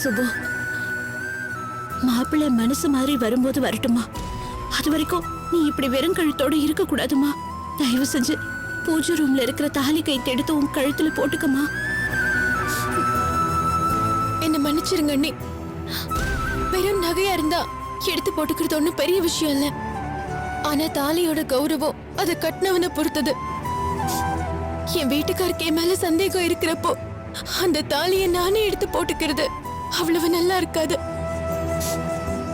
சுபு, மாப்பிள்ளை மனசு மாதிரி வரும்போது வரட்டுமா? அது வரைக்கும் நீ இப்படி வெறும் கழுத்தோட இருக்க கூடாதுமா. தயவு செஞ்சு பூஜை ரூம்ல இருக்கிற தாலி கைத்தை எடுத்து உன் கழுத்துல போட்டுக்கமா. என்ன மன்னிச்சிருங்க அண்ணி. வெறும் நகையா இருந்தா எடுத்து போட்டுக்கிறது ஒண்ணும் பெரிய விஷயம் இல்ல. ஆனா தாலியோட கௌரவம் அதை கட்டினவனை பொறுத்தது. என் வீட்டுக்காருக்கு என் மேல சந்தேகம் இருக்கிறப்போ அந்த தாலியை நானே எடுத்து போட்டுக்கிறது அவ்வளவு நல்லா இருக்காது.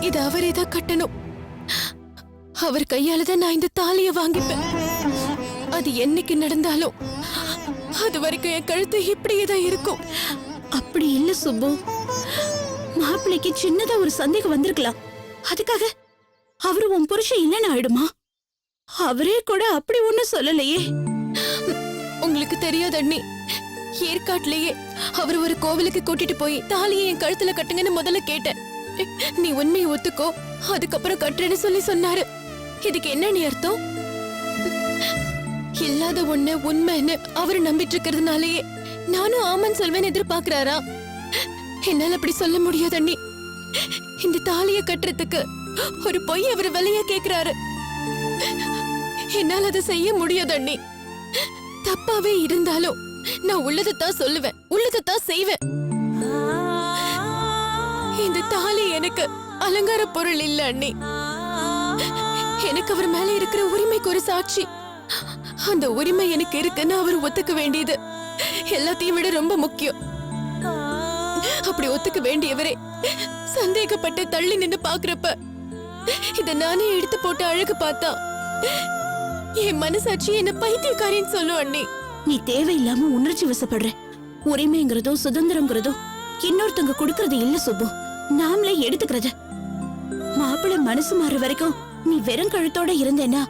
இது அவரே தான் கட்டணும். அவர் கையாலதான் நான் இந்த தாலியை வாங்கிப்பேன். அது என்னைக்கு நடந்தாலும் அது வரைக்கும் என் கழுத்து இப்படியே தான் இருக்கும். அப்படி இல்ல சுப்பு, மாப்பிள்ளைக்கு சின்னதா ஒரு சந்தேகம் வந்திருக்கலாம். அதுக்காக அவரு உன் புருஷன் இல்லைன்னு ஆயிடுமா? அவரே கூட அப்படி ஒண்ணும் சொல்லலையே. உங்களுக்கு தெரியாது அண்ணி, ஏற்காட்டிலேயே அவர் ஒரு கோவிலுக்கு கூட்டிட்டு போய் தாலியை என் கழுத்துல கட்டுங்கன்னு முதல்ல கேட்டேன். நீ உண்மையை ஒத்துக்கோ, அதுக்கப்புறம் கட்டுறேன்னு சொல்லி சொன்னாரு. இதுக்கு என்ன நீ அர்த்தம்? இல்லாத ஒண்ணு உண்மைன்னு அவரு நம்பிட்டு இருக்கிறதுனாலயே நானும் ஆமன் சொல்வேன்னு எதிர்பார்க்கிறாரா? என்னால அப்படி சொல்ல முடியாது அண்ணி. இந்த தாலிய கட்டுறதுக்கு ஒரு பொய் அவர் விலையா கேக்குறாரு. என்னால அதை செய்ய முடியாது அண்ணி. தப்பாவே இருந்தாலும் நான் உள்ளதைத்தான் சொல்லுவேன், உள்ளதைத்தான் செய்வேன். இந்த தாலி எனக்கு அலங்கார பொருள் இல்ல அண்ணி. எனக்கு அவர் மேல இருக்கிற உரிமைக்கு ஒரு சாட்சி. அந்த உரிமை எனக்கு இருக்குன்னு அவர் ஒத்துக்க வேண்டியது எல்லாத்தையும் விட ரொம்ப முக்கியம். அப்படி ஒத்துக்க வேண்டியவரே சந்தேகப்பட்டு தள்ளி நின்னு பாக்குறப்ப இத நானே எடுத்து போட்டு அழகு பார்த்தா என் மனசாட்சி என்ன பைத்தியக்காரின்னு சொல்லும் அண்ணி. நீ தேவையில்லாம உணர்ச்சி வசப்படுற. உரிமைங்கிறதோ சுதந்திரங்கிறதோ இன்னொருத்தங்க கொடுக்கறது இல்ல சுப்பு, நாமளே எடுத்துக்கிறது. மாப்பிள்ளை மனசு மாற வரைக்கும் நீ வெறும் கழுத்தோட இருந்தேன்னா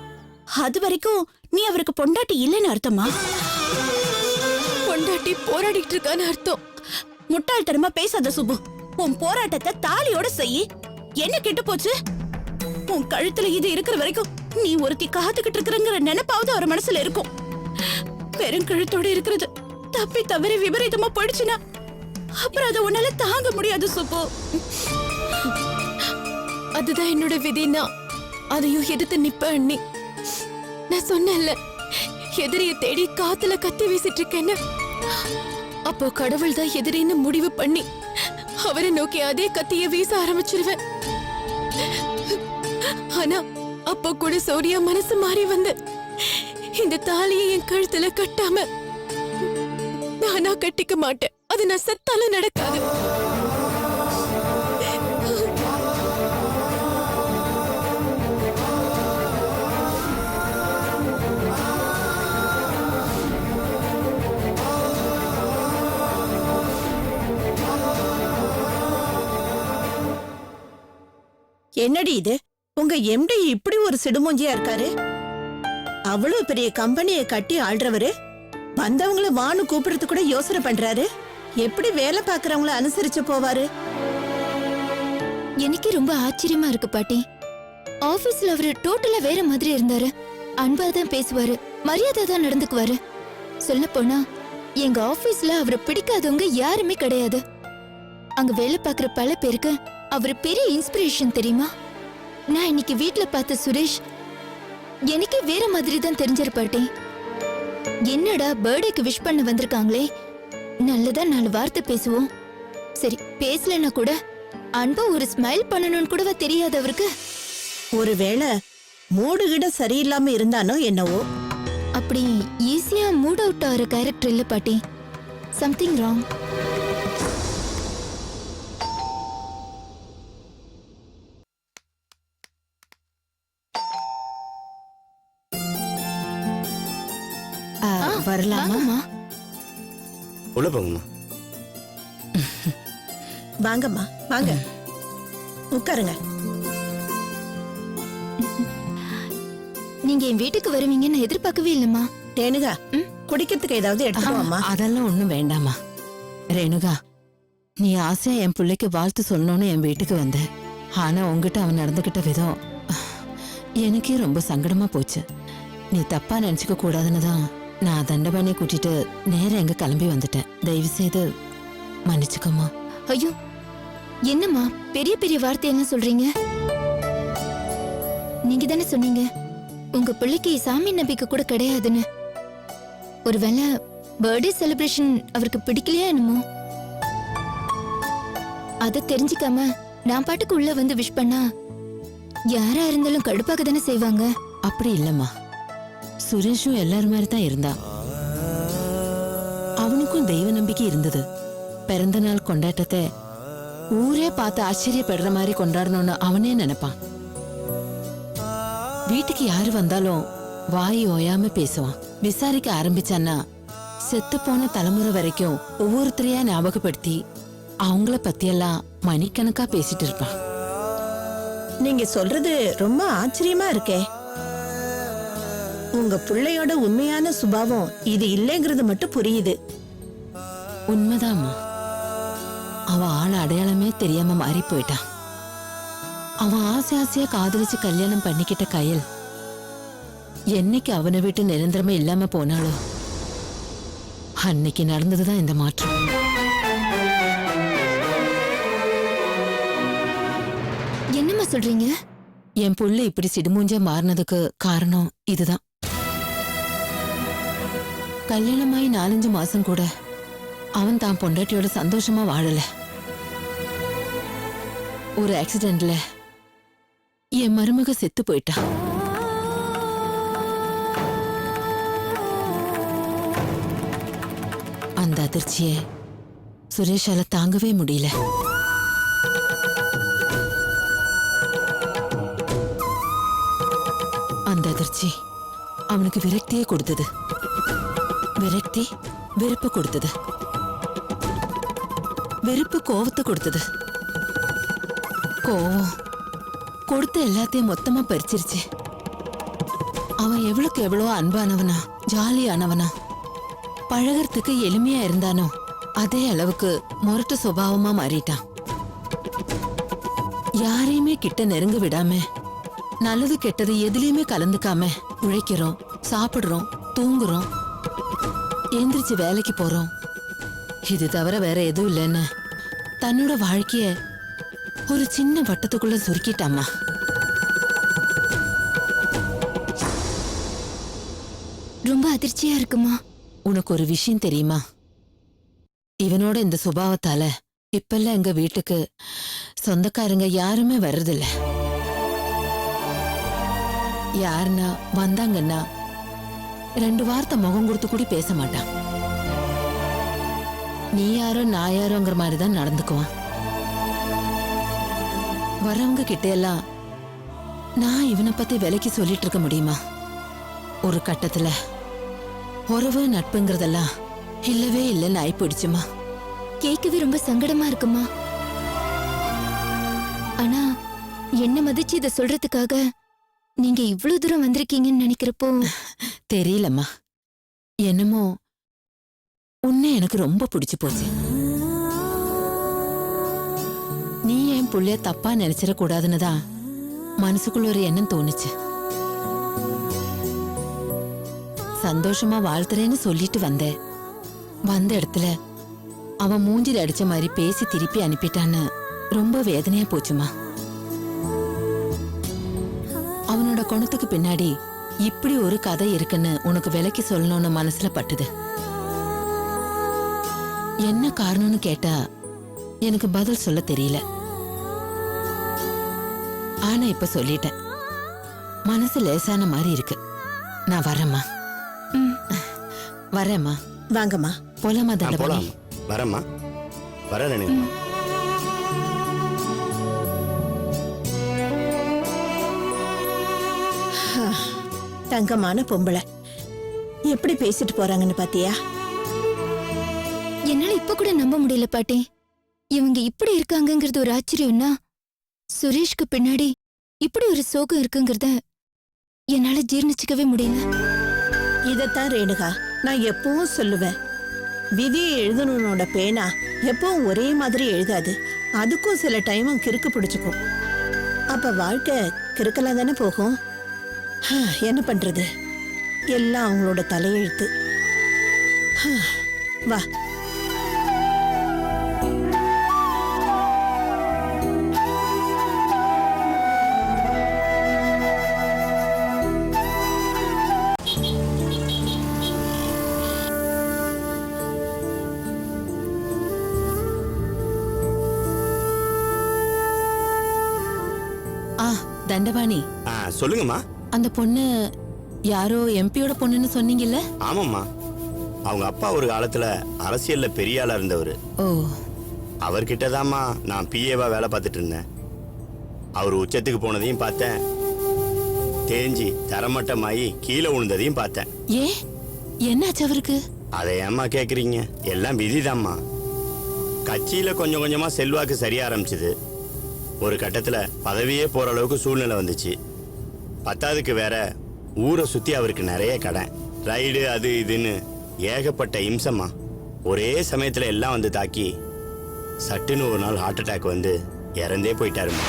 அது வரைக்கும் நீ அவருக்கு பொண்டாட்டி இல்லைன்னு அர்த்தமா? பொண்டாட்டி போராடிட்டு இருக்கான்னு அர்த்தம். முட்டாள்தனமா பேசாத சுப்பு. உன் போராட்டத்தை தாலியோட செய்யி. என்ன கெட்டு போச்சு? உன் கழுத்துல இது இருக்கிற வரைக்கும் நீ ஒருத்தி காத்துக்கிட்டு இருக்கிறங்கிற நினைப்பாவது அவர் மனசுல இருக்கும். வெறும் கழுத்தோட இருக்கிறது தப்பி தவறி விபரீதமா போயிடுச்சுன்னா அப்புறம் அதை உன்னால தாங்க முடியாது சுப்பு. அதுதான் என்னோட விதினா அதையும் எதிர்த்து நிப்ப அண்ணி. நான் சொன்னேன்ல, எதிரிய தேடி காத்துல கத்தி வீசிட்டு இருக்கேன்னு. அப்போ கடவுள் தான் எதிரின்னு முடிவு பண்ணி அவரை நோக்கி அதே கத்திய வீச ஆரம்பிச்சிருவேன். ஆனா அப்போ கூட சௌரியா மனசு மாறி வந்து இந்த தாலியை என் கழுத்துல கட்டாம நானா கட்டிக்க மாட்டேன். அது நான் செத்தாலும் நடக்காது. என்னடி இது? உங்க எம்டி இப்படி ஒரு சிடுமூஞ்சியா இருக்காரு. அவ்வளவு பெரிய கம்பெனியை கட்டி ஆள்றவரு வந்தவங்கள வானு கூப்பிடுறது கூட யோசனை பண்றாரு. எப்படி வேலை பாக்குறவங்கள அனுசரிச்சு போவாரு? எனக்கு ரொம்ப ஆச்சரியமா இருக்கு பாட்டி. ஆபீஸ்ல அவரு டோட்டலா வேற மாதிரி இருந்தாரு. அன்பா தான் பேசுவாரு, மரியாதை தான் நடந்துக்குவாரு. சொல்ல போனா எங்க ஆபீஸ்ல அவரை பிடிக்காதவங்க யாருமே கிடையாது. அங்க வேலை பாக்குற பல பேருக்கு அவரு பெரிய இன்ஸ்பிரேஷன் தெரியுமா? நான் இன்னைக்கு வீட்ல பார்த்த சுரேஷ் எனக்கே வேற மாதிரி தான் தெரிஞ்சாரு பாட்டி. என்னடா பர்த்டேக்கு விஷ் பண்ண வந்திருக்காங்களே, நல்லதா 4 வார்த்தை பேசுவோம், சரி பேசலன்னா கூட அன்பா ஒரு ஸ்மைல் பண்ணணும்னு கூடவா தெரியாது அவருக்கு? ஒருவேளை மூடுகிட சரியில்லாம இருந்தானோ என்னவோ. அப்படி ஈஸியா மூட் அவுட் ஆகிற கேரக்டர் இல்ல பாட்டி. Something wrong. வரலாமா? உள்ள போங்கம்மா. வாங்கம்மா வாங்க, உட்காருங்க. நீங்க என் வீட்டுக்கு வருவீங்கன்னு எதிர்பார்க்கவே இல்லம்மா. ரேணுகா, குடிக்கிறதுக்கு ஏதாவது எடுத்துக்கோமா? அதெல்லாம் ஒண்ணும் வேண்டாமா. ரேணுகா, நீ ஆசையா என் பிள்ளைக்கு வாழ்த்து சொல்லணும்னு என் வீட்டுக்கு வந்த. ஆனா உங்ககிட்ட அவன் நடந்துகிட்ட விதம் எனக்கே ரொம்ப சங்கடமா போச்சு. நீ தப்பா நினைச்சுக்க கூடாதுன்னு தான் நான் தண்டபாணியை கூட்டிட்டு நேரம் எங்க கிளம்பி வந்துட்டேன். தயவு செய்து மன்னிச்சுக்கோமா. ஐயோ, என்னம்மா பெரிய பெரிய வார்த்தையெல்லாம் சொல்றீங்க? நீங்க தானே சொன்னீங்க உங்க பிள்ளைக்கு சாமி நம்பிக்கை கூட கிடையாதுன்னு. ஒருவேளை பர்த்டே செலிப்ரேஷன் அவருக்கு பிடிக்கலையா என்னமோ? அதை தெரிஞ்சுக்காம நான் பாட்டுக்கு உள்ள வந்து விஷ் பண்ணா யாரா இருந்தாலும் கடுப்பாக தானே செய்வாங்க. அப்படி இல்லம்மா, சுரேஷும் எல்லாரும் மாதிரி தான் இருந்தான். அவனுக்கும் தெய்வ நம்பிக்கை இருந்தது. பிறந்த நாள் கொண்டாட்டத்தை ஊரே பார்த்து ஆச்சரியப்படுற மாதிரி கொண்டாடணும்னு அவனே நினைப்பான். வீட்டுக்கு யாரு வந்தாலும் வாய் ஓயாம பேசுவான். விசாரிக்க ஆரம்பிச்சான்னா செத்து போன தலைமுறை வரைக்கும் ஒவ்வொருத்தரையா ஞாபகப்படுத்தி அவங்கள பத்தியெல்லாம் மணிக்கணக்கா பேசிட்டு இருப்பான். நீங்க சொல்றது ரொம்ப ஆச்சரியமா இருக்கே. உங்க பிள்ளையோட உண்மையான சுபாவம் இது இல்லைங்கிறது மட்டும் புரியுது. உண்மைதாம்மா, அவன் ஆள் அடையாளமே தெரியாம மாறி போயிட்டான். அவன் ஆசை ஆசையா காதலிச்சு கல்யாணம் பண்ணிக்கிட்ட கயல் என்னைக்கு அவனை விட்டு நிரந்தரமா இல்லாம போனாலோ அன்னைக்கு நடந்ததுதான் இந்த மாற்றம். என்னம்மா சொல்றீங்க? என் புள்ள இப்படி சிடுமூஞ்ச மாறினதுக்கு காரணம் இதுதான். கல்யாணமாயி 4-5 மாசம் கூட அவன் தான் பொண்டாட்டியோட சந்தோஷமா வாழல. ஒரு ஆக்சிடென்ட்ல என் மருமக செத்து போயிட்டா. அந்த அதிர்ச்சியை சுரேஷால தாங்கவே முடியல. அந்த அதிர்ச்சி அவனுக்கு விரக்தியே கொடுத்தது. விரக்தி வெறுப்பு கொடுத்தது. வெறுப்பு கோவத்தை கொடுத்தது. கோவம் கொடுத்த எல்லாத்தையும் மொத்தமா பறிச்சிருச்சு. அவன் எவ்வளவுக்கு எவ்வளவோ அன்பானவனா ஜாலியானவனா பழகிறதுக்கு எளிமையா இருந்தானோ அதே அளவுக்கு முரட்டு சுபாவமா மாறிட்டான். யாரையுமே கிட்ட நெருங்க விடாம நல்லது கெட்டது எதுலயுமே கலந்துக்காம உழைக்கிறோம், சாப்பிடுறோம், தூங்குறோம், எந்திரிச்சு வேலைக்கு போறோம். இது தவிர வேற எதுவும் இல்லைன்னு தன்னோட வாழ்க்கைய ஒரு சின்ன வட்டத்துக்குள்ள சுருக்கிட்டாமா. ரொம்ப அதிர்ச்சியா இருக்குமா? உனக்கு ஒரு விஷயம் தெரியுமா? இவனோட இந்த சுபாவத்தால இப்பெல்லாம் எங்க வீட்டுக்கு சொந்தக்காரங்க யாருமே வர்றதில்ல. யாருன்னா வந்தாங்கன்னா 2 வார்த்தை முகம் கொடுத்து கூட பேச மாட்டான். நீ யாரோ நான் யாரோங்கிற மாதிரி தான் நடந்துக்குவான். வரவங்க கிட்ட எல்லாம் நான் இவனை பத்தி விலைக்கு சொல்லிட்டு இருக்க முடியுமா? ஒரு கட்டத்துல உறவு நட்புங்கிறதெல்லாம் இல்லவே இல்லைன்னு ஆயி போயிடுச்சுமா. கேட்கவே ரொம்ப சங்கடமா இருக்குமா? ஆனா என்ன மதிச்சு இத சொல்றதுக்காக நீங்க இவ்வளவு தூரம் வந்திருக்கீங்கன்னு நினைக்கிறப்போ தெரியலம்மா, என்னமோ உன்னை எனக்கு ரொம்ப பிடிச்சு போச்சு. நீ என் புள்ளைய தப்பா நினைச்சிடக்கூடாதுன்னு தான் மனசுக்குள்ள ஒரு எண்ணம் தோணுச்சு. சந்தோஷமா வாழ்த்துறேன்னு சொல்லிட்டு வந்தேன். வந்த இடத்துல அவன் மூஞ்சில அடிச்ச மாதிரி பேசி திருப்பி அனுப்பிட்டான்னு ரொம்ப வேதனையா போச்சுமா. அவனோட குணத்துக்கு பின்னாடி இப்படி ஒரு கதை இருக்குன்னு உனக்கு விலைக்கு சொல்லணும்னு மனசுல பட்டுது. என்ன காரணம்னு கேட்டா எனக்கு பதில் சொல்ல தெரியல. ஆனா இப்ப சொல்லிட்டேன். மனசு லேசான மாதிரி இருக்கு. நான் வரேம்மா. வரேம்மா. வாங்கம்மா. போலாமா போலாம். தண்டபாணி? வரேம்மா. வரேன் ரேணுகா. தங்கமான பொம்பளை எப்படி பேசிட்டு போறாங்கன்னு பாத்தியா? என்னால இப்ப கூட நம்ப முடியல பாட்டி. இவங்க இப்படி இருக்காங்கங்கிறது ஒரு ஆச்சரியம்னா சுரேஷ்க்கு பின்னாடி இப்படி ஒரு சோகம் இருக்குங்கிறத என்னால ஜீர்ணிச்சுக்கவே முடியல. இதத்தான் ரேணுகா நான் எப்பவும் சொல்லுவேன். விதியை எழுதணுனோட பேனா எப்பவும் ஒரே மாதிரி எழுதாது. அதுக்கும் சில டைமும் கிறுக்கு பிடிச்சுக்கும். அப்ப வாழ்க்கை கிறுக்கலா தானே போகும். என்ன பண்றது, எல்லாம் அவங்களோட தலையெழுத்து. வா. தண்டபாணி, சொல்லுங்கம்மா. அந்த பொண்ணு யாரோ எம்பியோட பொண்ணுன்னு சொன்னீங்கல்ல? ஆமாம்மா, அவங்க அப்பா ஒரு காலத்துல அரசியல்ல பெரிய ஆளா இருந்தவர். ஓ, அவர்கிட்ட தாம்மா நான் பிஏவா வேலை பார்த்துட்டு இருந்தேன். அவர் உச்சத்துக்கு போனதையும் பார்த்தேன், தேஞ்சி தரமட்டமாயி கீழே விழுந்ததையும் பார்த்தேன். ஏன் என்னாச்சு அவருக்கு? அதை ஏம்மா கேக்குறீங்க? எல்லாம் விதிதாம்மா. கட்சியில கொஞ்சம் கொஞ்சமா செல்வாக்கு சரிய ஆரம்பிச்சுது. ஒரு கட்டத்துல பதவியே போற அளவுக்கு சூழ்நிலை வந்துச்சு. பத்தாவதுக்கு வேற ஊரை சுத்தி அவருக்கு நிறைய கடன், ரைடு, அது இதுன்னு ஏகப்பட்ட இம்சம்மா. ஒரே சமயத்துல எல்லாம் வந்து தாக்கி சட்டுன்னு ஒரு நாள் ஹார்ட் அட்டாக் வந்து இறந்தே போயிட்டாருமா.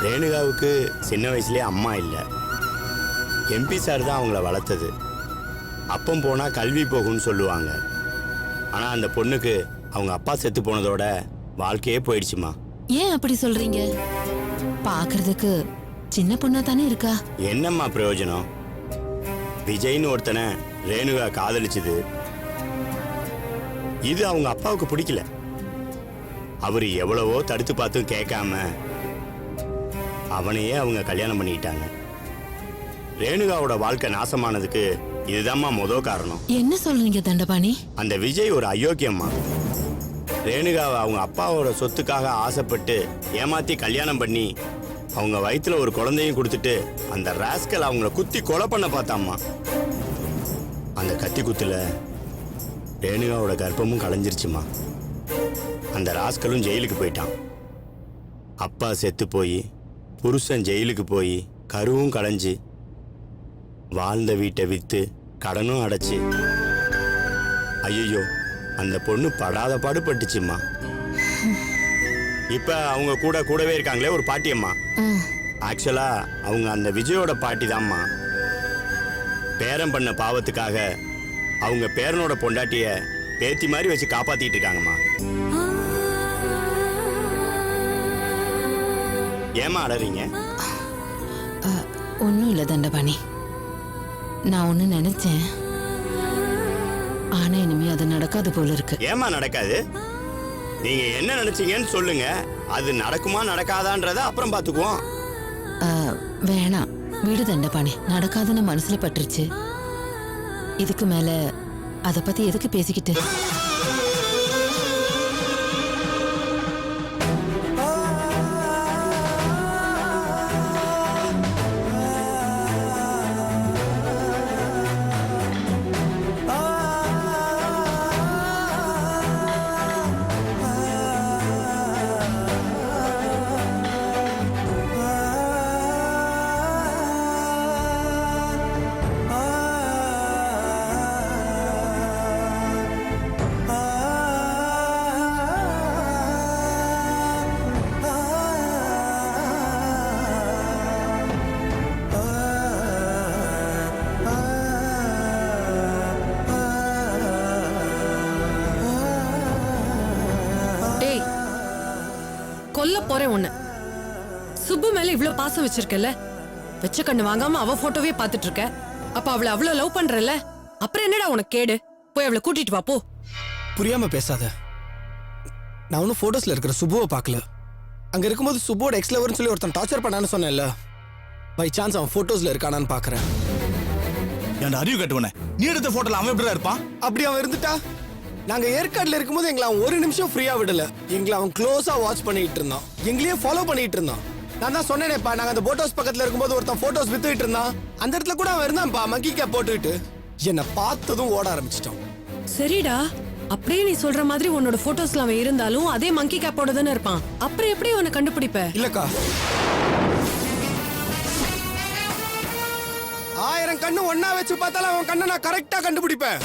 ரேணுகாவுக்கு சின்ன வயசுலயே அம்மா இல்லை. எம்பி சார் தான் அவங்கள வளர்த்தது. அப்பம் போனா கல்வி போகும்னு சொல்லுவாங்க. ஆனா அந்த பொண்ணுக்கு அவங்க அப்பா செத்து போனதோட வாழ்க்கையே போயிடுச்சுமா. ஏன் அப்படி சொல்றீங்க? பாக்குறதுக்கு சின்ன பொண்ணா தானே இருக்கா. என்னம்மா பிரயோஜனம்? விஜய்னு ஒருத்தனை ரேணுகா காதலிச்சுது. இது அவங்க அப்பாவுக்கு பிடிக்கல. அவரு எவ்வளவோ தடுத்து பார்த்தும் கேட்காம அவனையே அவங்க கல்யாணம் பண்ணிக்கிட்டாங்க. ரேணுகாவோட வாழ்க்கை நாசமானதுக்கு இதுதாம்மா முதல் காரணம். என்ன சொல்றீங்க தண்டபாணி? அந்த விஜய் ஒரு அயோக்கியம்மா. ரேணுகாவை அவங்க அப்பாவோட சொத்துக்காக ஆசைப்பட்டு ஏமாத்தி கல்யாணம் பண்ணி அவங்க வயித்துல ஒரு குழந்தையும் கொடுத்துட்டு அந்த ராஸ்கல் அவங்கள குத்தி கொலை பண்ண பார்த்தாம்மா. அந்த கத்தி குத்துல ரேணுகாவோட கர்ப்பமும் களைஞ்சிருச்சுமா. அந்த ராஸ்கலும் ஜெயிலுக்கு போயிட்டான். அப்பா செத்து போய் புருஷன் ஜெயிலுக்கு போய் கருவும் களைஞ்சு வாழ்ந்த வீட்டை வித்து கடனும் அடைச்சு, ஐயோ அந்த பொண்ணு படாத பாடுபட்டுச்சுமா. இப்ப அவங்க கூடவே இருக்காங்களே ஒரு பாட்டியம்மா. ஆக்சுவலா அவங்க அந்த விஜயோட பாட்டி தான்மா. பேரன் பண்ண பாவத்துக்காக அவங்க பேரனோட பொண்டாட்டிய பேத்தி மாதிரி வச்சு காப்பாத்திட்டு இருக்காங்கம்மா. ஏமா அடறீங்க? ஒன்னும் இல்ல தண்டபாணி, நான் ஒண்ணு நினைச்சேன். ஆனா இனிமே அது நடக்காது போல இருக்கு. ஏமா நடக்காது? நீங்க என்ன நினைச்சீங்கன்னு சொல்லுங்க. அது நடக்குமா நடக்காதான்றத அப்புறம் பாத்துக்குவோம். வேணாம், விடு தண்டபாணி. நடக்காதுன்னு மனசுல பட்டுருச்சு. இதுக்கு மேல அத பத்தி எதுக்கு பேசிக்கிட்டு? கொல்ல போறேன் உன்னை. சுப்பு மேல இவ்ளோ பாசம் வச்சிருக்கல, வெச்ச கண்ணு வாங்காம அவ போட்டோவே பாத்துட்டு இருக்க. அப்ப அவளை அவ்வளவு லவ் பண்றல, அப்புறம் என்னடா உனக்கு கேடு? போய் அவளை கூட்டிட்டு வா போ. புரியாம பேசாத. நான் ஒன்னும் போட்டோஸ்ல இருக்கிற சுப்புவை பார்க்கல. அங்க இருக்கும்போது சுப்போட எக்ஸ் லவர்னு சொல்லி ஒருத்தன் டார்ச்சர் பண்ணான்னு சொன்னேன்ல, பை சான்ஸ் அவன் போட்டோஸ்ல இருக்கானான்னு பாக்குறேன். என் அறிவு கட்டுவனே, நீ எடுத்த போட்டோல அவன் எப்படி இருப்பான்? அப்படி அவன் இருந்துட்டா, நாங்க ஏற்காடுல இருக்கும்போது எங்களை அவன் ஒரு நிமிஷம் ஃப்ரீயா விடல. எங்களை அவன் க்ளோஸா வாட்ச் பண்ணிட்டு இருந்தான், எங்களையே ஃபாலோ பண்ணிட்டு இருந்தான். நான் தான் சொன்னேனேப்பா, நாங்க அந்த போட்டோஸ் பக்கத்துல இருக்கும்போது ஒருத்தன் போட்டோஸ் வித்துட்டு இருந்தான். அந்த இடத்துல கூட அவன் இருந்தான்ப்பா, மங்கி கேப் போட்டுக்கிட்டு. என்னை பார்த்ததும் ஓட ஆரம்பிச்சிட்டான். சரிடா, அப்படியே நீ சொல்ற மாதிரி உன்னோட போட்டோஸ்ல அவன் இருந்தாலும் அதே மங்கி கேப்போட தானே இருப்பான். அப்புறம் எப்படி அவனை கண்டுபிடிப்ப? இல்லக்கா, 1000 கண்ணு ஒன்னா வச்சு பார்த்தாலும் அவன் கண்ணை நான் கரெக்டா கண்டுபிடிப்பேன்.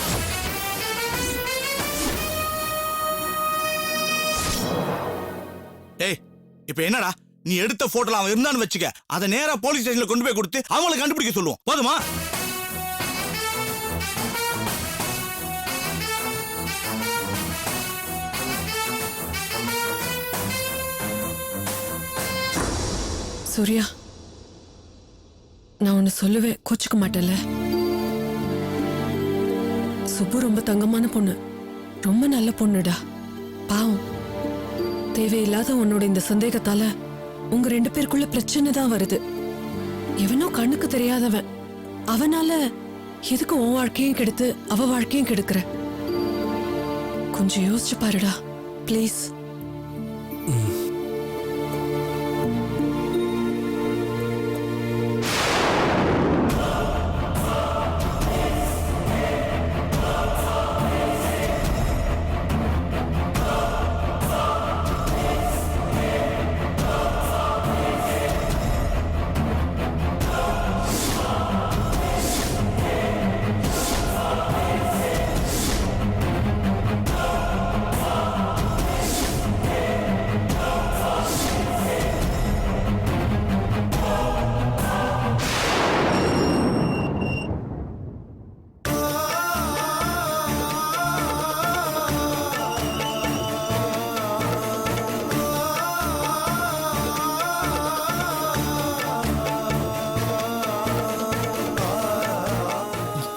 டேய், இப்ப என்னடா, நீ எடுத்த போட்டோல அவன் இருந்தான்னு வச்சுக்க, அதை நேரா போலீஸ் ஸ்டேஷன்ல கொண்டு போய் கொடுத்து அவங்களை கண்டுபிடிக்க சொல்லுவோம். போதுமா? சூர்யா, நான் ஒன்னு சொல்லுவேன், கோச்சுக்க மாட்டேன்ல? சுப்பு ரொம்ப தங்கமான பொண்ணு, ரொம்ப நல்ல பொண்ணுடா. பாவம், தேவையில்லாத உன்னோட இந்த சந்தேகத்தால உங்க 2 பேருக்குள்ள பிரச்சனை தான் வருது. எவனோ கண்ணுக்கு தெரியாதவன், அவனால எதுக்கு உன் வாழ்க்கையும் கெடுத்து அவ வாழ்க்கையும் கெடுக்கிற? கொஞ்சம் யோசிச்சு பாருடா ப்ளீஸ்.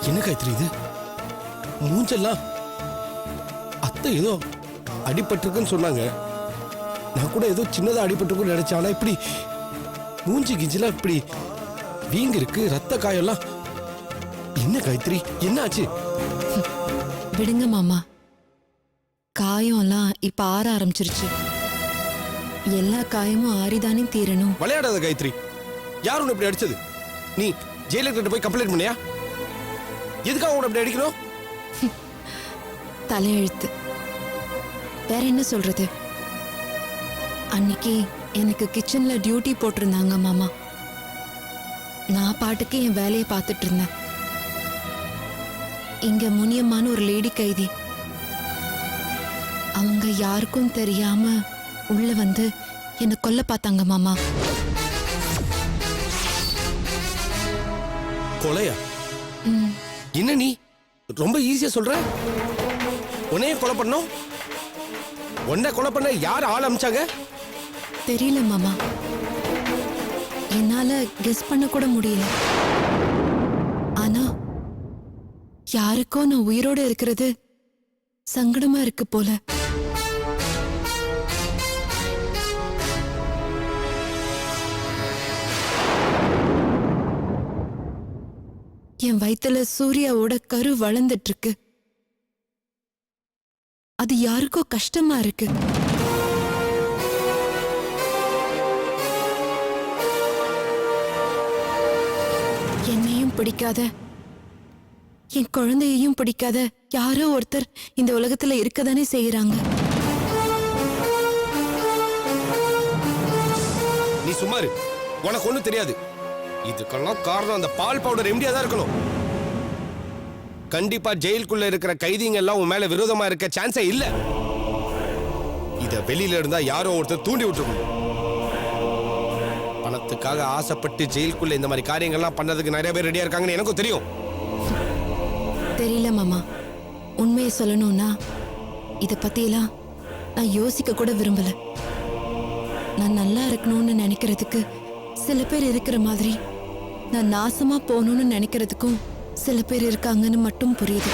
என்ன காயத்ரி இது? மூஞ்செல்லாம் அத்தை ஏதோ அடிபட்டிருக்குன்னு சொன்னாங்க. நான் கூட ஏதோ சின்னதா அடிபட்டிருக்குன்னு நினைச்சேன். ஆனா இப்படி மூஞ்சி கிஞ்சிலாம் இப்படி வீங்க இருக்கு, ரத்த காயெல்லாம். என்ன காயத்ரி, என்ன ஆச்சு? விடுங்க மாமா, காயம் எல்லாம் இப்ப ஆற ஆரம்பிச்சிருச்சு. எல்லா காயமும் ஆறிதானே தீரணும். விளையாடாத காயத்ரி. யார் உன்னை இப்படி அடிச்சது? நீ ஜெயிலுக்கு போய் கம்ப்ளைண்ட் பண்ணியா? எதுக்காக உன்னை அப்படி அடிக்கணும்? தலையெழுத்து, வேற என்ன சொல்றது? அன்னைக்கு எனக்கு கிச்சன்ல டியூட்டி போட்டிருந்தாங்க மாமா. நான் பாட்டுக்கு என் வேலையை பார்த்துட்டு இருந்தேன். இங்க முனியம்மான்னு ஒரு லேடி கைதி, அவங்க யாருக்கும் தெரியாம உள்ள வந்து என்ன கொல்ல பார்த்தாங்க மாமா. கொலையா? என்ன நீ ரொம்ப ஈஸியா சொல்ற? உன்னைய கொலை பண்ணோம்? உன்னை கொலை பண்ண யார் ஆள் அமிச்சாங்க? தெரியல மாமா, என்னால கெஸ் பண்ண கூட முடியல. ஆனா யாருக்கோ நான் உயிரோட இருக்கிறது சங்கடமா இருக்கு போல. என் வயித்துல சூர்யாவோட கரு வளர்ந்துட்டு இருக்கு. அது யாருக்கோ கஷ்டமா இருக்கு. என்னையும் பிடிக்காத, என் குழந்தையையும் பிடிக்காத யாரோ ஒருத்தர் இந்த உலகத்துல இருக்கதானே செய்யறாங்க. நீ சும்மாரு, உனக்கு ஒண்ணும் தெரியாது. இதுக்கெல்லாம் காரணம் அந்த பால் பவுடர் எம்டியா தான் இருக்கணும். கண்டிப்பா ஜெயிலுக்குள்ள இருக்கிற கைதிங்க எல்லாம் உன் மேல விரோதமா இருக்க சான்ஸே இல்ல. இத வெளியில இருந்தா யாரோ ஒருத்தர் தூண்டி விட்டுருக்கணும். பணத்துக்காக ஆசைப்பட்டு ஜெயிலுக்குள்ள இந்த மாதிரி காரியங்கள்லாம் பண்ணதுக்கு நிறைய பேர் ரெடியா இருக்காங்கன்னு எனக்கும் தெரியும். தெரியல மாமா, உண்மையை சொல்லணும்னா இத பத்தியெல்லாம் நான் யோசிக்க கூட விரும்பல. நான் நல்லா இருக்கணும்னு நினைக்கிறதுக்கு சில பேர் இருக்கிற மாதிரி, நான் நாசமா போகணும்னு நினைக்கிறதுக்கும் சில பேர் இருக்காங்கன்னு மட்டும் புரியுது.